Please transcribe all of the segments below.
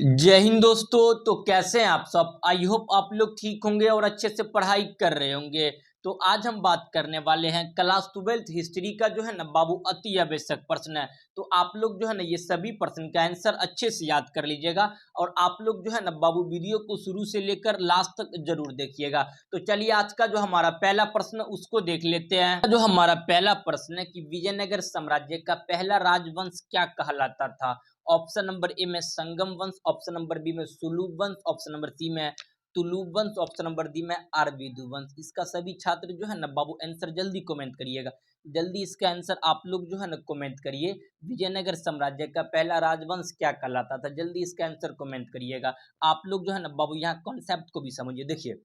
जय हिंद दोस्तों। तो कैसे हैं आप सब। आई होप आप लोग ठीक होंगे और अच्छे से पढ़ाई कर रहे होंगे। तो आज हम बात करने वाले हैं क्लास 12th हिस्ट्री का जो है ना बाबू अति आवश्यक प्रश्न है। तो आप लोग जो है ना ये सभी प्रश्न का आंसर अच्छे से याद कर लीजिएगा और आप लोग जो है ना बाबू वीडियो को शुरू से लेकर लास्ट तक जरूर देखिएगा। तो चलिए आज का जो हमारा पहला प्रश्न उसको देख लेते हैं। जो हमारा पहला प्रश्न है कि विजयनगर साम्राज्य का पहला राजवंश क्या कहलाता था। ऑप्शन नंबर ए में संगम वंश, ऑप्शन नंबर बी में सुलूभ वंश, ऑप्शन नंबर सी में तुलुब वंश, ऑप्शन नंबर डी में आरबीदु वंश। इसका सभी छात्र जो है ना बाबू आंसर जल्दी कमेंट करिएगा। जल्दी इसका आंसर आप लोग जो है ना कमेंट करिए। विजयनगर साम्राज्य का पहला राजवंश क्या कहलाता था, जल्दी इसका आंसर कमेंट करिएगा। आप लोग जो है ना बाबू यहाँ कॉन्सेप्ट को भी समझिए। देखिए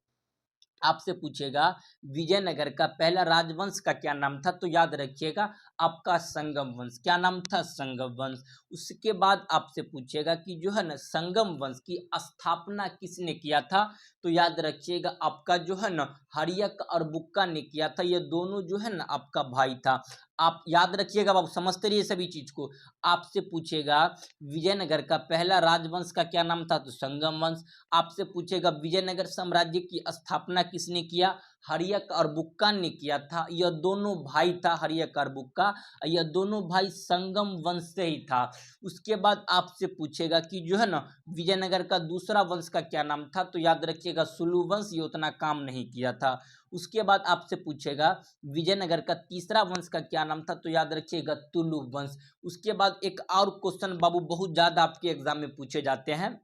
आपसे पूछेगा विजयनगर का पहला राजवंश का क्या नाम था, तो याद रखिएगा आपका संगम वंश। क्या नाम था, संगम वंश। उसके बाद आपसे पूछेगा कि जो है ना संगम वंश की स्थापना किसने किया था, तो याद रखिएगा आपका जो है ना हरियक और बुक्का ने किया था। ये दोनों जो है ना आपका भाई था। आप याद रखिएगा, आप समझते रहिए सभी चीज को। आपसे पूछेगा विजयनगर का पहला राजवंश का क्या नाम था, तो संगम वंश। आपसे पूछेगा विजयनगर साम्राज्य की स्थापना किसने किया, हरियक और बुक्का ने किया था। यह दोनों भाई था, हरियक और बुक्का, यह दोनों भाई संगम वंश से ही था। उसके बाद आपसे पूछेगा कि जो है ना विजयनगर का दूसरा वंश का क्या नाम था, तो याद रखिएगा सुलु वंश। ये उतना काम नहीं किया था। उसके बाद आपसे पूछेगा विजयनगर का तीसरा वंश का क्या नाम था, तो याद रखिएगा तुलुब वंश। उसके बाद एक और क्वेश्चन बाबू बहुत ज्यादा आपके एग्जाम में पूछे जाते हैं।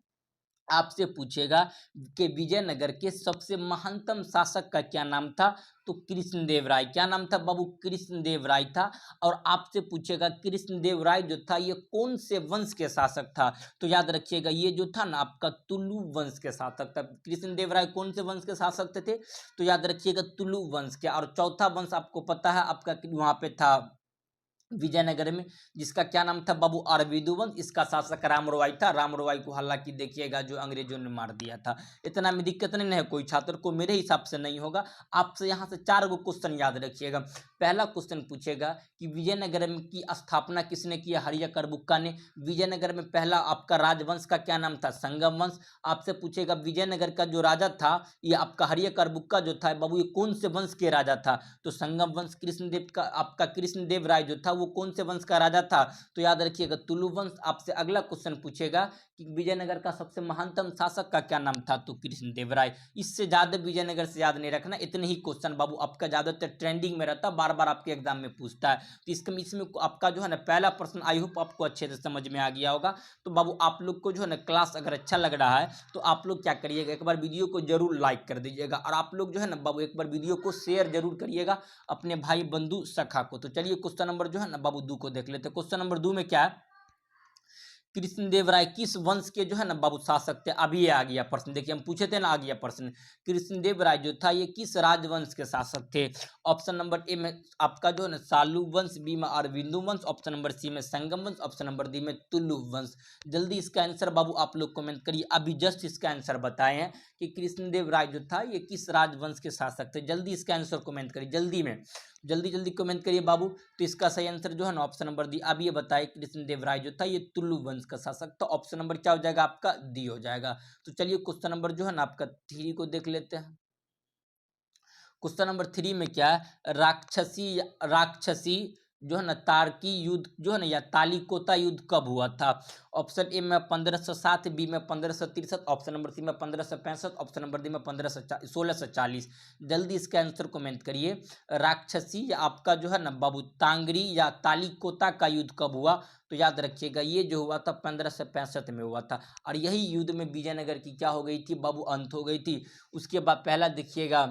आपसे पूछेगा कि विजयनगर के सबसे महानतम शासक का क्या नाम था, तो कृष्णदेव राय। क्या नाम था बाबू, कृष्णदेव राय था। और आपसे पूछेगा कृष्णदेव राय जो था ये कौन से वंश के शासक था, तो याद रखिएगा ये जो था ना आपका तुलु वंश के शासक था। कृष्णदेव राय कौन से वंश के शासक थे, तो याद रखिएगा तुलु वंश के। और चौथा वंश आपको पता है आपका वहां पे था विजयनगर में, जिसका क्या नाम था बाबू अरविंदु वंश। इसका शासक रामरॉय था। रामरॉय को हालांकि देखिएगा जो अंग्रेजों ने मार दिया था। इतना में दिक्कत नहीं है कोई छात्र को, मेरे हिसाब से नहीं होगा। आपसे यहाँ से 4 गो क्वेश्चन याद रखिएगा। पहला क्वेश्चन पूछेगा कि विजयनगर में की स्थापना किसने किया, हरियक और बुक्का ने। विजयनगर में पहला आपका राजवंश का क्या नाम था, संगम वंश। आपसे पूछेगा विजयनगर का जो राजा था ये आपका हरियक और बुक्का जो था बाबू ये कौन से वंश के राजा था, तो संगम वंश। कृष्णदेव का आपका कृष्णदेव राय जो था वो कौन से वंश का राजा था, तो याद रखिएगा तुलु वंश। आपसे अगला क्वेश्चन पूछेगा कि विजयनगर का सबसे महानतम शासक का क्या नाम था, तो कृष्णदेव राय। इससे ज्यादा विजयनगर से याद नहीं रखना, इतने ही क्वेश्चन बाबू आपका ज्यादातर ट्रेंडिंग में रहता, बार बार आपके एग्जाम में पूछता है। तो इसमें आपका जो है ना पहला प्रश्न आई होप आपको अच्छे से समझ में आ गया होगा। तो बाबू आप लोग को जो है ना क्लास अगर अच्छा लग रहा है तो आप लोग क्या करिएगा, एक बार वीडियो को जरूर लाइक कर दीजिएगा और आप लोग जो है ना बाबू एक बार वीडियो को शेयर जरूर करिएगा अपने भाई बंधु सखा को। तो चलिए क्वेश्चन नंबर जो है ना बाबू 2 को देख लेते हैं। क्वेश्चन नंबर 2 में क्या है, कृष्णदेव राय किस वंश के जो है ना बाबू शासक थे। अभी ये आ गया प्रश्न, देखिए हम पूछे थे ना, आ गया प्रश्न। कृष्णदेव राय जो था ये किस राजवंश के शासक थे। ऑप्शन नंबर ए में आपका जो है ना सालू वंश, बी में अरविंदु वंश, ऑप्शन नंबर सी में संगम वंश, ऑप्शन नंबर डी में तुलु वंश। जल्दी इसका आंसर बाबू आप लोग कमेंट करिए। अभी जस्ट इसका आंसर बताए हैं कि कृष्णदेव राय जो था ये किस राजवंश के शासक थे। जल्दी इसका आंसर कमेंट करिए, जल्दी में जल्दी जल्दी कमेंट करिए बाबू। तो इसका सही आंसर जो है ना ऑप्शन नंबर डी। अब ये बताए कृष्णदेव राय जो था ये तुलु वंश का शासक था। ऑप्शन नंबर क्या हो जाएगा आपका, डी हो जाएगा। तो चलिए क्वेश्चन नंबर जो है ना आपका 3 को देख लेते हैं। क्वेश्चन नंबर 3 में क्या है, राक्षसी जो है ना तार्की युद्ध जो है ना या तालिकोता युद्ध कब हुआ था। ऑप्शन ए में 1507, बी में 1563, ऑप्शन नंबर सी में 1565, ऑप्शन नंबर डी में 1640। जल्दी इसका आंसर कमेंट करिए। राक्षसी या आपका जो है ना बाबू तांगरी या तालिकोता का युद्ध कब हुआ, तो याद रखिएगा ये जो हुआ था 1565 में हुआ था। और यही युद्ध में विजयनगर की क्या हो गई थी बाबू, अंत हो गई थी। उसके बाद पहला देखिएगा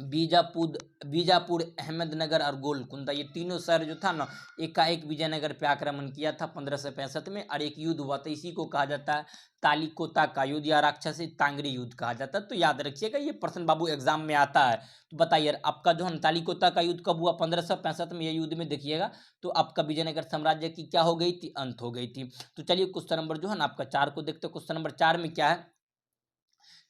बीजापुर, अहमदनगर और गोलकुंडा, ये तीनों शहर जो था ना एकाएक विजयनगर पे आक्रमण किया था 1565 में। और एक युद्ध हुआ था, इसी को कहा जाता है तालिकोता का युद्ध या राक्षसी तांगरी युद्ध कहा जाता है। तो याद रखिएगा ये प्रश्न बाबू एग्जाम में आता है। तो बताइए आपका जो है तालिकोता का युद्ध कब हुआ, 1565 में। ये युद्ध में देखिएगा तो आपका विजयनगर साम्राज्य की क्या हो गई थी, अंत हो गई थी। तो चलिए क्वेश्चन नंबर जो है ना आपका 4 को देखते हैं। क्वेश्चन नंबर 4 में क्या है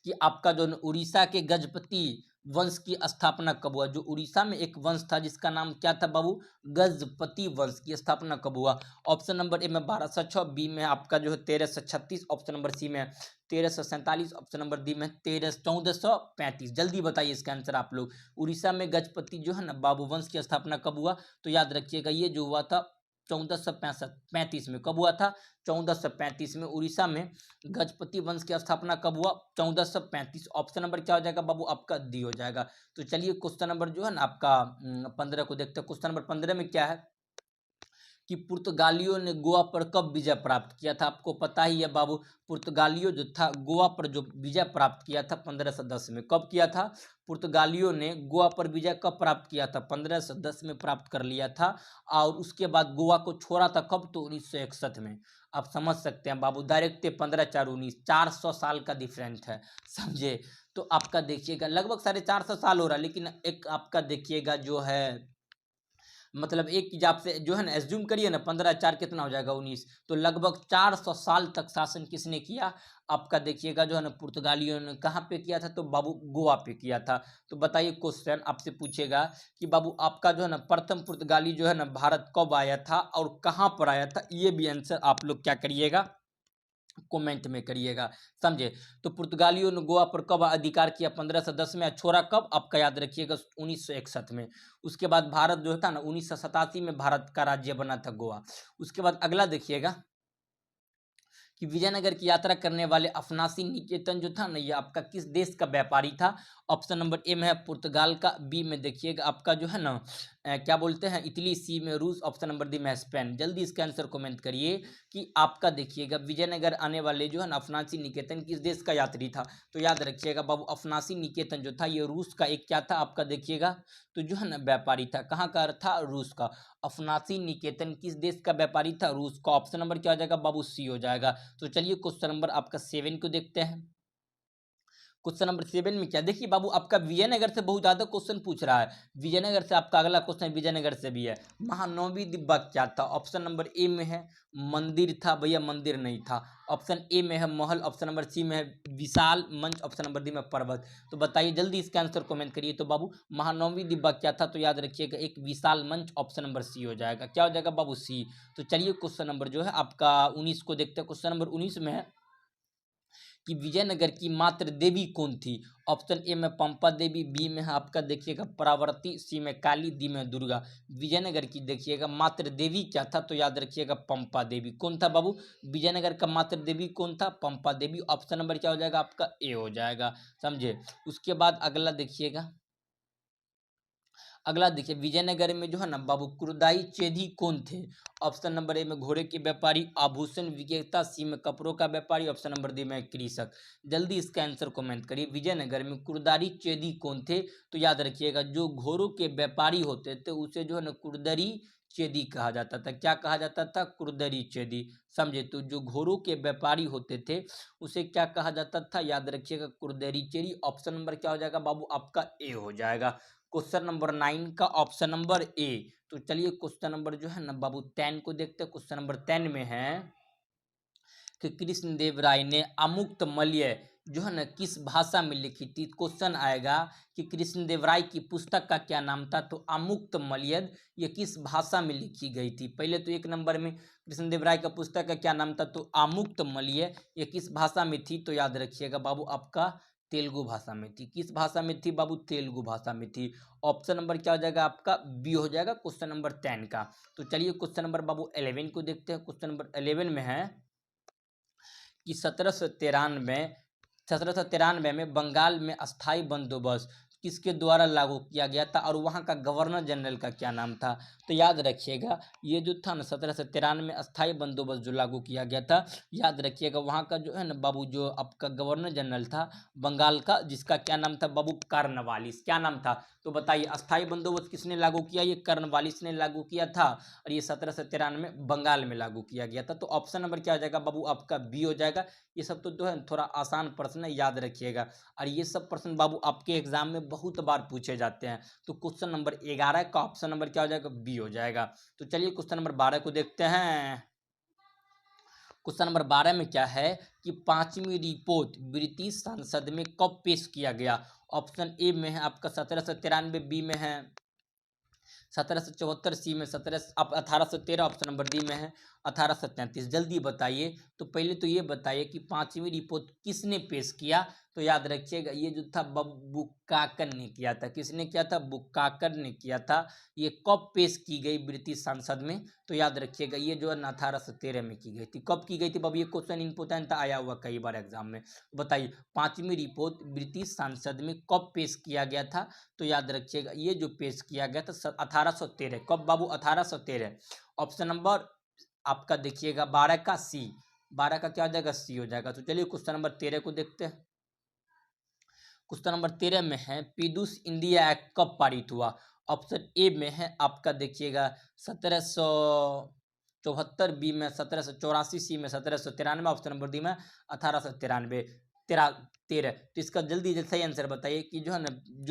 कि आपका जो उड़ीसा के गजपति वंश की स्थापना कब हुआ? जो उड़ीसा में एक वंश था जिसका नाम क्या था बाबू? गजपति वंश की स्थापना कब हुआ? ऑप्शन नंबर ए में 1206, बी में आपका जो है 1336, ऑप्शन नंबर सी में 1347, ऑप्शन नंबर डी में 1435। जल्दी बताइए इसका आंसर आप लोग। उड़ीसा में गजपति जो है ना बाबू वंश की स्थापना कब हुआ? तो याद रखिएगा ये जो हुआ था 1435 में। कब हुआ था? 1435 में उड़ीसा में गजपति वंश की स्थापना कब हुआ? 1435। ऑप्शन नंबर क्या हो जाएगा बाबू? आपका डी हो जाएगा। तो चलिए क्वेश्चन नंबर जो है ना आपका 15 को देखते हैं। क्वेश्चन नंबर 15 में क्या है कि पुर्तगालियों ने गोवा पर कब विजय प्राप्त किया था? आपको पता ही है बाबू, पुर्तगालियों जो था गोवा पर जो विजय प्राप्त किया था 1510 में। कब किया था? पुर्तगालियों ने गोवा पर विजय कब प्राप्त किया था? 1510 में प्राप्त कर लिया था। और उसके बाद गोवा को छोड़ा था कब? तो 1961 में। आप समझ सकते हैं बाबू, डायरेक्ट 15/4/19, 400 साल का डिफरेंट है, समझे? तो आपका देखिएगा लगभग 450 साल हो रहा है, लेकिन एक आपका देखिएगा जो है मतलब एक हिसाब से जो है ना एज्यूम करिए ना 15/4 कितना हो जाएगा? 19। तो लगभग 400 साल तक शासन किसने किया? आपका देखिएगा जो है ना पुर्तगालियों ने। कहाँ पे किया था? तो बाबू गोवा पे किया था। तो बताइए क्वेश्चन आपसे पूछेगा कि बाबू आपका जो है ना प्रथम पुर्तगाली जो है ना भारत कब आया था और कहाँ पर आया था? ये भी आंसर आप लोग क्या करिएगा? कमेंट में करिएगा, समझे? तो पुर्तगालियों ने गोवा पर कब अधिकार किया? 1510 में। छोड़ा कब? आपका याद रखिएगा 1961 में। उसके बाद भारत जो था ना 1987 में भारत का राज्य बना था गोवा। उसके बाद अगला देखिएगा कि विजयनगर की यात्रा करने वाले अफनासी निकेतन जो था ना ये आपका किस देश का व्यापारी था? ऑप्शन नंबर ए में है पुर्तगाल का, बी में देखिएगा आपका जो है ना क्या बोलते हैं इटली, सी में रूस, ऑप्शन नंबर डी में स्पेन। जल्दी इसका आंसर कमेंट करिए कि आपका देखिएगा विजयनगर आने वाले जो है ना अफनासी निकेतन किस देश का यात्री था? तो याद रखिएगा बाबू अफनासी निकेतन जो था ये रूस का एक क्या था आपका देखिएगा तो जो है ना व्यापारी था। कहाँ का था? रूस का। अफनासी निकेतन किस देश का व्यापारी था? रूस का। ऑप्शन नंबर क्या हो जाएगा बाबू? सी हो जाएगा। तो चलिए क्वेश्चन नंबर आपका 7 को देखते हैं। क्वेश्चन नंबर 7 में क्या देखिए बाबू आपका विजयनगर से बहुत ज्यादा क्वेश्चन पूछ रहा है। विजयनगर से आपका अगला क्वेश्चन विजयनगर से भी है। महानवमी दिब्बा क्या था? ऑप्शन नंबर ए में है मंदिर था भैया, मंदिर नहीं था। ऑप्शन ए में है महल, ऑप्शन नंबर सी में है विशाल मंच, ऑप्शन नंबर डी में पर्वत। तो बताइए जल्दी इसका आंसर कमेंट करिए। तो बाबू महानवमी दिब्बा क्या था? तो याद रखिएगा एक विशाल मंच, ऑप्शन नंबर सी हो जाएगा। क्या हो जाएगा बाबू? सी। तो चलिए क्वेश्चन नंबर जो है आपका 19 को देखते हैं। क्वेश्चन नंबर 19 में है कि विजयनगर की मातृ देवी कौन थी? ऑप्शन ए में पंपा देवी, बी में है आपका देखिएगा परावर्ती, सी में काली, डी में दुर्गा। विजयनगर की देखिएगा मातृ देवी क्या था? तो याद रखिएगा पंपा देवी। कौन था बाबू? विजयनगर का मातृ देवी कौन था? पंपा देवी। ऑप्शन नंबर क्या हो जाएगा आपका? ए हो जाएगा, समझे? उसके बाद अगला देखिएगा, अगला देखिए विजयनगर में जो है ना बाबू कुरदाई चेदी कौन थे? ऑप्शन नंबर ए में घोड़े के व्यापारी, आभूषण विक्रेता, सी में कपड़ों का व्यापारी, ऑप्शन नंबर डी में कृषक। जल्दी इसका आंसर कमेंट करिए। विजयनगर में कुरदारी चेदी कौन थे? तो याद रखिएगा जो घोड़ों के व्यापारी होते थे उसे जो है ना कुरदरी चेदी कहा जाता था। क्या कहा जाता था? कुरदरी चेदी, समझे? तो जो घोड़ों के व्यापारी होते थे उसे क्या कहा जाता था? याद रखिएगा कुरदरी चेदी। ऑप्शन नंबर क्या हो जाएगा बाबू? आपका ए हो जाएगा। क्वेश्चन नंबर 9 का ऑप्शन नंबर ए। तो चलिए क्वेश्चन नंबर जो है ना बाबू 10 को देखते हैं। क्वेश्चन नंबर 10 में है कि कृष्णदेव राय ने अमुक्तमल्य जो है ना किस भाषा में लिखी थी? क्वेश्चन आएगा कि कृष्णदेव राय की पुस्तक का क्या नाम था? तो अमुक्तमल्य ये किस भाषा में लिखी गई थी? पहले तो एक नंबर में कृष्णदेव राय का पुस्तक का क्या नाम था? तो अमुक्तमल्य ये किस भाषा में थी? तो याद रखिएगा बाबू आपका तेलुगु भाषा में थी। किस भाषा में थी बाबू? तेलुगु भाषा में थी। ऑप्शन नंबर क्या हो जाएगा आपका? बी हो जाएगा क्वेश्चन नंबर 10 का। तो चलिए क्वेश्चन नंबर बाबू 11 को देखते हैं। क्वेश्चन नंबर 11 में है कि 1793 में बंगाल में अस्थाई बंदोबस्त किसके द्वारा लागू किया गया था और वहाँ का गवर्नर जनरल का क्या नाम था? तो याद रखिएगा ये जो था ना 1793 अस्थाई बंदोबस्त जो लागू किया गया था, याद रखिएगा वहाँ का जो है ना बाबू जो आपका गवर्नर जनरल था बंगाल का, जिसका क्या नाम था बाबू? कार्नवालिस। क्या नाम था? तो बताइए अस्थाई बंदोबस्त किसने लागू किया? ये कार्नवालिस ने लागू किया था और ये 1793 बंगाल में लागू किया गया था। तो ऑप्शन नंबर क्या हो जाएगा बाबू? आपका बी हो जाएगा। ये सब तो जो है थोड़ा आसान प्रश्न है, याद रखिएगा। और ये सब प्रश्न बाबू आपके एग्जाम में बहुत बार पूछे जाते हैं। तो क्वेश्चन नंबर 11 का ऑप्शन नंबर क्या हो जाएगा? बी हो जाएगा। तो चलिए क्वेश्चन नंबर 12 को देखते हैं। क्वेश्चन नंबर 12 में क्या है कि पांचवी रिपोर्ट ब्रिटिश संसद में कब पेश किया गया। ऑप्शन ए में है आपका 1793, बी में है 1774, सी में 1813, ऑप्शन नंबर डी में है 1833। जल्दी बताइए। तो पहले तो ये बताइए कि पांचवी रिपोर्ट किसने पेश किया। तो याद रखिएगा ये जो था बुक्काकर ने किया था। किसने किया था? बुक्काकर ने किया था। ये कब पेश की गई ब्रिटिश संसद में? तो याद रखिएगा ये जो है 1813 में की गई थी। कब की गई थी बाबू? ये क्वेश्चन इंपोर्टेंट आया हुआ कई बार एग्जाम में। बताइए पांचवी रिपोर्ट ब्रिटिश संसद में कब पेश किया गया था। तो याद रखिएगा ये जो पेश किया गया था 1813। कब बाबू? 1813। ऑप्शन नंबर आपका देखिएगा 12 का सी। 12 का क्या हो जाएगा? सी हो जाएगा। तो चलिए क्वेश्चन नंबर 13 को देखते हैं। क्वेश्चन नंबर 13 में है पीडूस इंडिया एक्ट कब पारित हुआ। ऑप्शन ए में है आपका देखिएगा 1774, बी में 1784, सी में 1793, ऑप्शन नंबर डी में 1893। 13। तो इसका जल्दी सही आंसर बताइए कि जो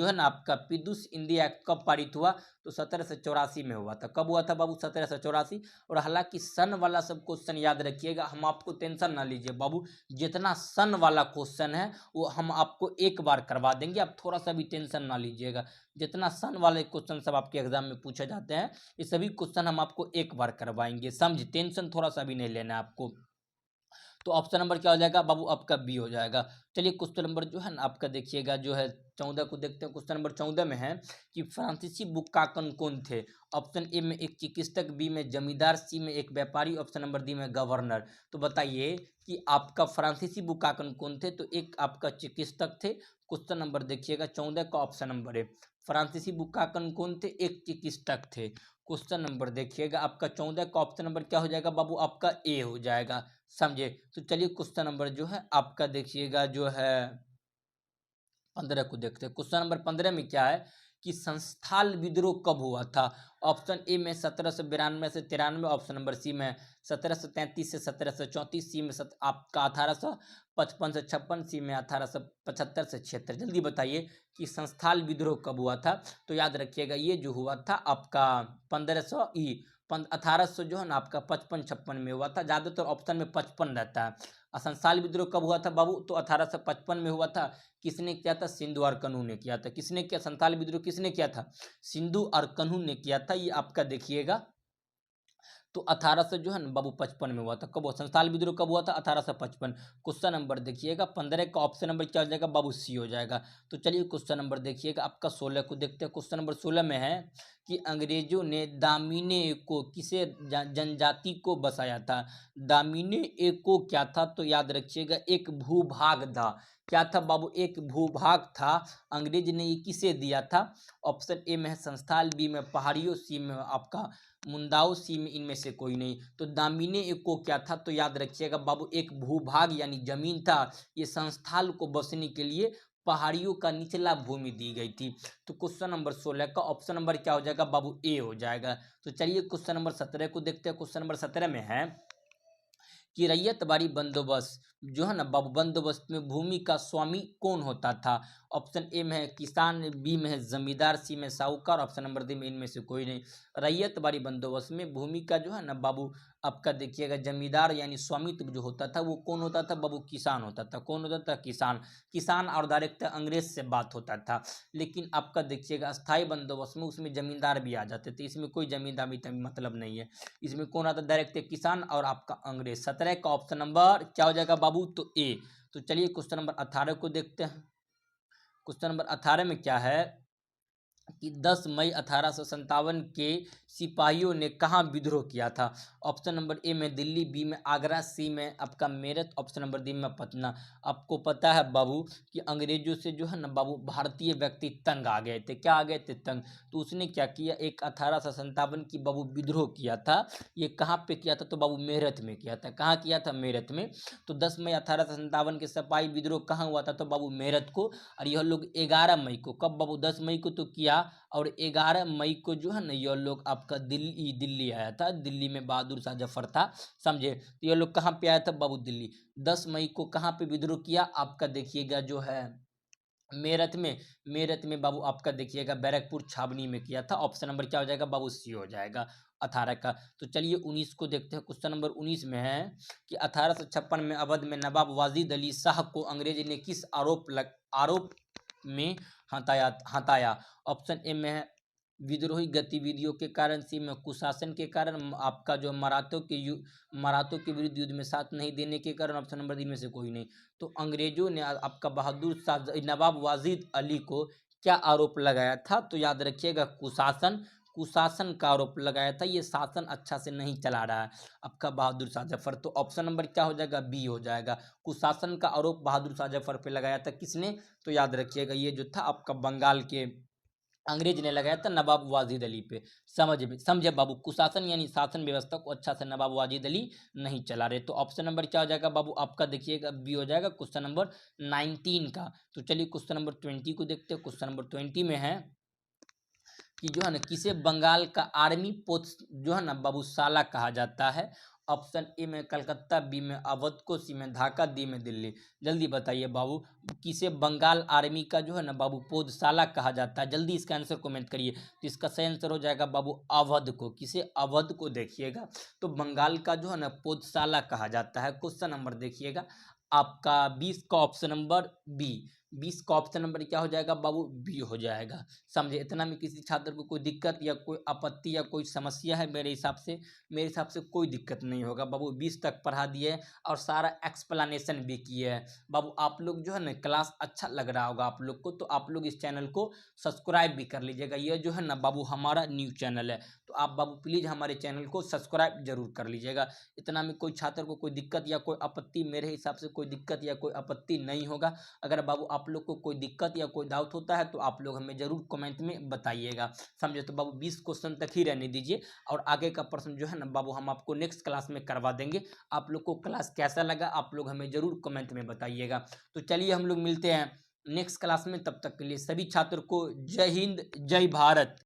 है ना आपका पीडूस इंडिया एक्ट कब पारित हुआ। तो 1784 में हुआ था। कब हुआ था बाबू? 1784। और हालांकि सन वाला सब क्वेश्चन याद रखिएगा, हम आपको टेंशन ना लीजिए बाबू, जितना सन वाला क्वेश्चन है वो हम आपको एक बार करवा देंगे। आप थोड़ा सा भी टेंशन ना लीजिएगा। जितना सन वाले क्वेश्चन सब आपके एग्जाम में पूछे जाते हैं ये सभी क्वेश्चन हम आपको एक बार करवाएंगे। समझ? टेंशन थोड़ा सा भी नहीं लेना है आपको। तो ऑप्शन नंबर क्या हो जाएगा बाबू? आपका बी हो जाएगा। चलिए क्वेश्चन नंबर जो है ना आपका देखिएगा जो है 14 को देखते हैं। क्वेश्चन नंबर 14 में है कि फ्रांसीसी बुक्काकन कौन थे। ऑप्शन ए में एक चिकित्सक, बी में जमींदार, सी में एक व्यापारी, ऑप्शन नंबर डी में गवर्नर। तो बताइए कि आपका फ्रांसीसी बुक्काकन कौन थे। तो एक आपका चिकित्सक थे। क्वेश्चन नंबर देखिएगा 14 का ऑप्शन नंबर ए। फ्रांसीसी बुक्काकन कौन थे? एक चिकित्सक थे। क्वेश्चन नंबर देखिएगा आपका 14 का ऑप्शन नंबर क्या हो जाएगा बाबू? आपका ए हो जाएगा। समझे? तो चलिए क्वेश्चन नंबर जो है आपका देखिएगा जो है 15 को देखते हैं। क्वेश्चन नंबर 15 में क्या है कि संस्थाल विद्रोह कब हुआ था। ऑप्शन ए में 1792 से 93, ऑप्शन नंबर सी में 1733 से 1734, सी में आपका 1855 से 56, सी में 1875 से 76। जल्दी बताइए कि संस्थाल विद्रोह कब हुआ था। तो याद रखिएगा ये जो हुआ था आपका 1800 जो है ना आपका 55-56 में हुआ था। ज़्यादातर ऑप्शन में 55 रहता है। संस्थाल विद्रोह कब हुआ था बाबू? तो 1855 में हुआ था। किसने किया था? सिंधु और कन्हू ने किया था। किसने किया? संथाल विद्रोह किसने किया था? सिंधु और कन्हू ने किया था। ये आपका देखिएगा तो 1800 जो है ना बाबू 55 में हुआ था। कब हुआ? संथाल विद्रोह कब हुआ था? 1855। क्वेश्चन नंबर देखिएगा 15 का ऑप्शन नंबर क्या हो जाएगा बाबू? सी हो जाएगा। तो चलिए क्वेश्चन नंबर देखिएगा आपका 16 को देखते हैं। क्वेश्चन नंबर 16 में है कि अंग्रेजों ने दामिने को किसे जनजाति को बसाया था। दामिने को क्या था? तो याद रखिएगा एक भूभाग था। क्या था बाबू? एक भूभाग था। अंग्रेज ने ये किसे दिया था? ऑप्शन ए में है संस्थाल, बी में पहाड़ियों, सी में आपका मुंदाओ, सी में इनमें से कोई नहीं। तो दामिने को क्या था? तो याद रखिएगा बाबू एक भूभाग यानी जमीन था। ये संस्थाल को बसने के लिए पहाड़ियों का निचला भूमि दी गई थी। तो क्वेश्चन नंबर 16 का ऑप्शन नंबर क्या हो जाएगा बाबू? ए हो जाएगा। तो चलिए क्वेश्चन नंबर 17 को देखते हैं। क्वेश्चन नंबर 17 में है कि रैयतवाड़ी बंदोबस्त जो है ना बाबू बंदोबस्त में भूमि का स्वामी कौन होता था। ऑप्शन ए में है किसान, बी में है जमींदार, सी में साहूकार, ऑप्शन नंबर डी में इनमें से कोई नहीं। रैयतवाड़ी बंदोबस्त में भूमि का जो है ना बाबू आपका देखिएगा जमींदार यानी स्वामित्व जो होता था वो कौन होता था बाबू? किसान होता था। कौन होता था? किसान। किसान और डायरेक्ट अंग्रेज से बात होता था। लेकिन आपका देखिएगा स्थायी बंदोबस्त में उसमें जमींदार भी आ जाते थे। इसमें कोई जमींदार मतलब नहीं है। इसमें कौन आता? डायरेक्ट किसान और आपका अंग्रेज। 17 का ऑप्शन नंबर क्या हो जाएगा बाबू? तो ए। तो चलिए क्वेश्चन नंबर 18 को देखते हैं। क्वेश्चन नंबर 18 में क्या है कि 10 मई 1857 के सिपाहियों ने कहाँ विद्रोह किया था। ऑप्शन नंबर ए में दिल्ली, बी में आगरा, सी में आपका मेरठ, ऑप्शन नंबर डी में पटना। आपको पता है बाबू कि अंग्रेजों से जो है ना बाबू भारतीय व्यक्ति तंग आ गए थे। क्या आ गए थे? तंग। तो उसने क्या किया? एक 1857 की बाबू विद्रोह किया था। ये कहाँ पे किया था? तो बाबू मेरठ में किया था। कहाँ किया था? मेरठ में। तो 10 मई 1857 के सिपाही विद्रोह कहाँ हुआ था? तो बाबू मेरठ को। और यह लोग 11 मई को, कब बाबू? 10 मई को तो किया और 11 मई को जो है ना यह लोग आपका दिल्ली आया था। दिल्ली में बहादुर शाह जफर था। समझे? तो यह लोग कहाँ पे आया था बाबू? दिल्ली। 10 मई को कहाँ पे विद्रोह किया? आपका देखिएगा जो है मेरठ में। मेरठ में बाबू आपका देखिएगा बैरकपुर छावनी में किया था। ऑप्शन नंबर क्या हो जाएगा बाबू? सी हो जाएगा। 18 का। तो चलिए 19 को देखते हैं। क्वेश्चन नंबर 19 में है कि 1856 में अवध में नवाब वाजिद अली शाह को अंग्रेज ने किस आरोप में हटाया। ऑप्शन ए में है विद्रोही गतिविधियों के कारण, सी में कुशासन के कारण, आपका जो मराठों के विरुद्ध युद्ध में साथ नहीं देने के कारण, ऑप्शन नंबर 3 में से कोई नहीं। तो अंग्रेजों ने आपका बहादुर शाह नवाब वाजिद अली को क्या आरोप लगाया था? तो याद रखिएगा कुशासन का आरोप लगाया था, ये शासन अच्छा से नहीं चला रहा है आपका बहादुर शाह जफर। तो ऑप्शन नंबर क्या हो जाएगा? बी हो जाएगा। कुशासन का आरोप बहादुर शाह जफर पे लगाया था किसने? तो याद रखिएगा ये जो था आपका बंगाल के अंग्रेज ने लगाया था नवाब वाजिद अली पे। समझे बाबू, कुशासन यानी शासन व्यवस्था को अच्छा से नवाब वाजिद अली नहीं चला रहे। तो ऑप्शन नंबर क्या हो जाएगा बाबू आपका? देखिएगा बी हो जाएगा क्वेश्चन नंबर 19 का। तो चलिए क्वेश्चन नंबर 20 को देखते हैं। क्वेश्चन नंबर 20 में है कि जो है ना किसे बंगाल का आर्मी पोस्ट जो है ना बाबू साला कहा जाता है। ऑप्शन ए में कलकत्ता, बी में अवध को, सी में ढाका, डी में दिल्ली। जल्दी बताइए बाबू किसे बंगाल आर्मी का जो है ना बाबू पोदशाला कहा जाता है। जल्दी इसका आंसर कमेंट करिए। तो इसका सही आंसर हो जाएगा बाबू अवध को। किसे? अवध को। देखिएगा तो बंगाल का जो है ना पोदशाला कहा जाता है। क्वेश्चन नंबर देखिएगा आपका 20 का ऑप्शन नंबर बी। 20 का ऑप्शन नंबर क्या हो जाएगा बाबू? बी हो जाएगा। समझे? इतना में किसी छात्र को कोई दिक्कत या कोई आपत्ति या कोई समस्या है? मेरे हिसाब से कोई दिक्कत नहीं होगा बाबू। 20 तक पढ़ा दिए और सारा एक्सप्लेनेशन भी किए हैं बाबू। आप लोग जो है ना क्लास अच्छा लग रहा होगा आप लोग को, तो आप लोग इस चैनल को सब्सक्राइब भी कर लीजिएगा। ये जो है ना बाबू हमारा न्यू चैनल है, तो आप बाबू प्लीज़ हमारे चैनल को सब्सक्राइब जरूर कर लीजिएगा। इतना में कोई छात्र को कोई दिक्कत या कोई आपत्ति, मेरे हिसाब से कोई दिक्कत या कोई आपत्ति नहीं होगा। अगर बाबू आप लोग को कोई दिक्कत या कोई डाउट होता है तो आप लोग हमें जरूर कमेंट में बताइएगा। समझे? तो बाबू 20 क्वेश्चन तक ही रहने दीजिए और आगे का प्रश्न जो है ना बाबू हम आपको नेक्स्ट क्लास में करवा देंगे। आप लोग को क्लास कैसा लगा आप लोग हमें जरूर कमेंट में बताइएगा। तो चलिए हम लोग मिलते हैं नेक्स्ट क्लास में। तब तक के लिए सभी छात्र को जय हिंद, जय भारत।